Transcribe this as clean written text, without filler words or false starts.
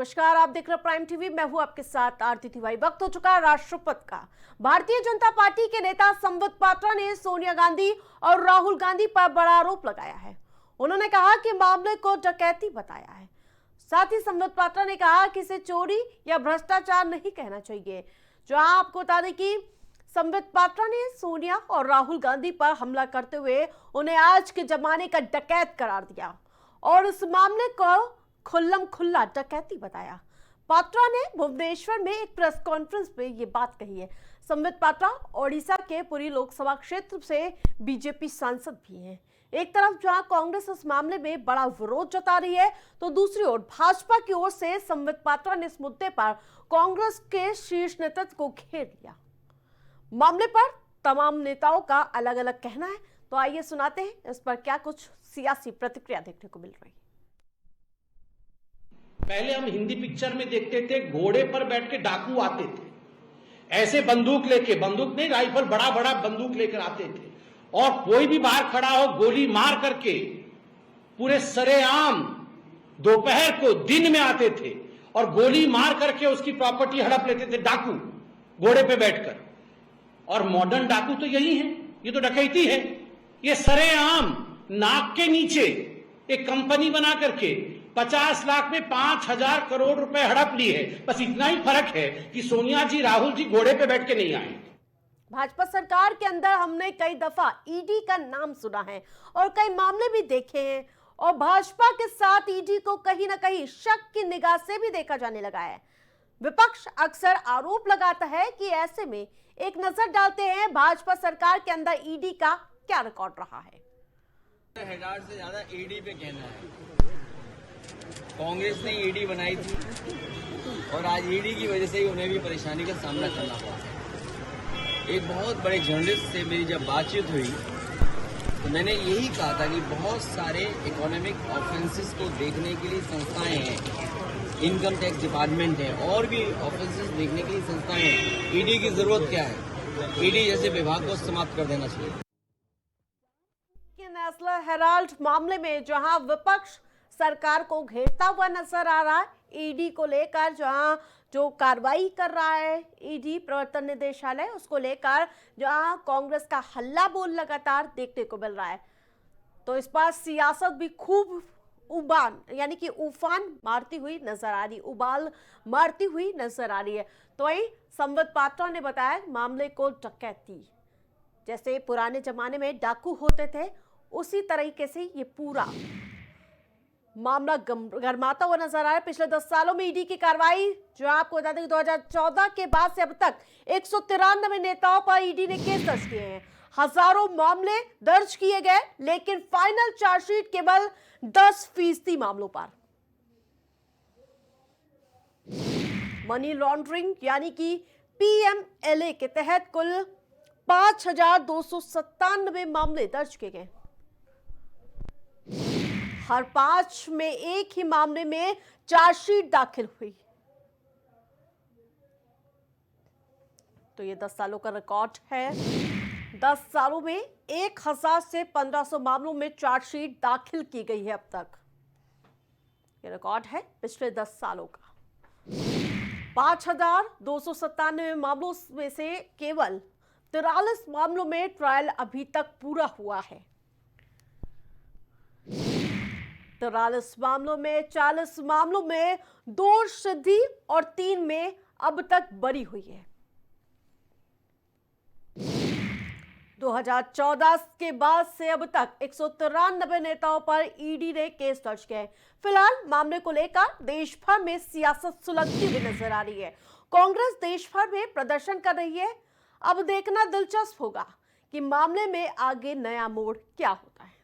नमस्कार, आप देख रहे हैं प्राइम टीवी। मैं हूं आपके साथ आरती तिवारी। वक्त हो चुका है राष्ट्रपति का। भारतीय जनता पार्टी के नेता संबित पात्रा ने सोनिया गांधी और राहुल गांधी पर बड़ा आरोप लगाया है। उन्होंने कहा कि मामले को डकैती बताया है। साथ ही संबित पात्रा ने कहा कि इसे चोरी या भ्रष्टाचार नहीं कहना चाहिए। जो आपको बता दें कि संबित पात्रा ने सोनिया और राहुल गांधी पर हमला करते हुए उन्हें आज के जमाने का डकैत करार दिया और इस मामले को खुल्लम खुल्ला डकैती बताया। पात्रा ने भुवनेश्वर में एक प्रेस कॉन्फ्रेंस में ये बात कही है। संबित पात्रा ओडिशा के पुरी लोकसभा क्षेत्र से बीजेपी सांसद भी हैं। एक तरफ जहां कांग्रेस इस मामले में बड़ा विरोध जता रही है, तो दूसरी ओर भाजपा की ओर से संबित पात्रा ने इस मुद्दे पर कांग्रेस के शीर्ष नेतृत्व को घेर लिया। मामले पर तमाम नेताओं का अलग अलग कहना है, तो आइए सुनाते हैं इस पर क्या कुछ सियासी प्रतिक्रिया देखने को मिल रही है। पहले हम हिंदी पिक्चर में देखते थे, घोड़े पर बैठ के डाकू आते थे, ऐसे बंदूक लेके, बंदूक नहीं राइफल, बड़ा बड़ा बंदूक लेकर आते थे और कोई भी बाहर खड़ा हो गोली मार करके पूरे सरेआम दोपहर को दिन में आते थे और गोली मार करके उसकी प्रॉपर्टी हड़प लेते थे डाकू घोड़े पे बैठकर। और मॉडर्न डाकू तो यही है, ये तो डकैती है। ये सरेआम नाक के नीचे एक कंपनी बना करके 50 लाख में 5,000 करोड़ रुपए हड़प ली है। बस इतना ही फर्क है कि सोनिया जी राहुल जी घोड़े पे बैठ के नहीं आए। भाजपा सरकार के अंदर हमने कई दफा ईडी का नाम सुना है और कई मामले भी देखे हैं और भाजपा के साथ ईडी को कहीं ना कहीं शक की निगाह से भी देखा जाने लगा है। विपक्ष अक्सर आरोप लगाता है कि ऐसे में एक नजर डालते हैं भाजपा सरकार के अंदर ईडी का क्या रिकॉर्ड रहा है। हजार से ज्यादा ईडी पे कहना है। कांग्रेस ने ईडी बनाई थी और आज ईडी की वजह से ही उन्हें भी परेशानी का सामना करना पड़ा। एक बहुत बड़े जर्नलिस्ट से मेरी जब बातचीत हुई तो मैंने यही कहा था कि बहुत सारे इकोनॉमिक ऑफेंसेस को देखने के लिए संस्थाएं हैं, इनकम टैक्स डिपार्टमेंट है और भी ऑफेंसेस देखने के लिए संस्थाएं हैं। ईडी की जरूरत क्या है? ईडी जैसे विभाग को समाप्त कर देना चाहिए। नेशनल हेराल्ड मामले में जहां विपक्ष सरकार को घेरता हुआ नजर आ रहा है, ईडी को लेकर जहां जो कार्रवाई कर रहा है ईडी प्रवर्तन निदेशालय, उसको लेकर जहां कांग्रेस का हल्ला बोल लगातार देखने को मिल रहा है, तो इस बार सियासत भी खूब उबान यानी कि उफान मारती हुई नजर आ रही, उबाल मारती हुई नजर आ रही है। तो वही संबित पात्रा ने बताया मामले को डकैती, जैसे पुराने जमाने में डाकू होते थे उसी तरीके से ये पूरा मामला गरमाता हुआ नजर आ रहा है। पिछले 10 सालों में ईडी की कार्रवाई जो आपको बता दें 2014 के बाद से अब तक 193 नेताओं पर ईडी ने केस दर्ज किए हैं। हजारों मामले दर्ज किए गए, लेकिन फाइनल चार्जशीट केवल 10% मामलों पर। मनी लॉन्ड्रिंग यानी कि पीएमएलए के तहत कुल 5,297 मामले दर्ज किए गए। हर 5 में एक ही मामले में चार्जशीट दाखिल हुई। तो ये 10 सालों का रिकॉर्ड है। 10 सालों में 1,000 से 1,500 मामलों में चार्जशीट दाखिल की गई है अब तक। ये रिकॉर्ड है पिछले 10 सालों का। 5,297 मामलों में से केवल 43 मामलों में ट्रायल अभी तक पूरा हुआ है। 43 मामलों में 40 मामलों में दोष सिद्धि और 3 में अब तक बरी हुई है। 2014 के बाद से अब तक 193 नेताओं पर ईडी ने केस दर्ज किए। फिलहाल मामले को लेकर देश भर में सियासत सुलगती हुई नजर आ रही है। कांग्रेस देश भर में प्रदर्शन कर रही है। अब देखना दिलचस्प होगा कि मामले में आगे नया मोड़ क्या होता है।